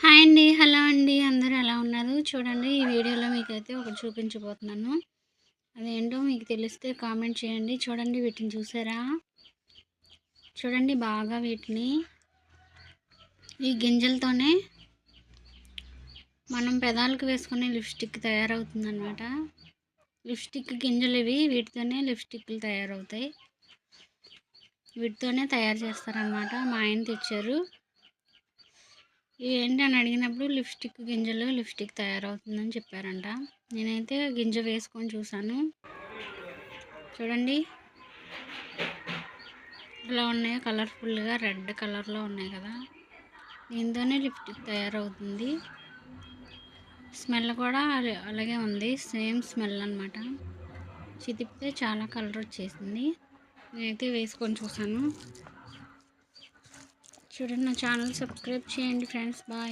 Hi అండి. Hello అండి. అందరూ ఎలా ఉన్నారు? చూడండి ఈ వీడియోలో మీకైతే ఒకటి చూపించబోతున్నాను. అదేంటో మీకు తెలిస్తే కామెంట్ చేయండి. చూడండి వీటిని చూసారా? చూడండి బాగా వీటిని ఈ గింజలతోనే మనం పెదాలకు వేసుకునే లిప్స్టిక్ తయారవుతుందన్నమాట. లిప్స్టిక్ గింజలు ఇవి. వీటితోనే లిప్స్టిక్లు తయారవుతాయి. వీటితోనే తయారు చేస్తారనమాట. మా ఆయన తెచ్చారు. ఏంటి అని అడిగినప్పుడు లిప్స్టిక్ తయారవుతుందని చెప్పారంట. నేనైతే గింజ వేసుకొని చూసాను. చూడండి ఇలా ఉన్నాయో, కలర్ఫుల్గా రెడ్ కలర్లో ఉన్నాయి కదా. దీంతోనే లిప్స్టిక్ తయారవుతుంది. స్మెల్ కూడా అలాగే ఉంది, సేమ్ స్మెల్ అనమాట. చితిపితే చాలా కలర్ వచ్చేసింది. నేనైతే వేసుకొని చూసాను. చూడండి, నా ఛానల్ సబ్స్క్రైబ్ చేయండి ఫ్రెండ్స్. బాయ్.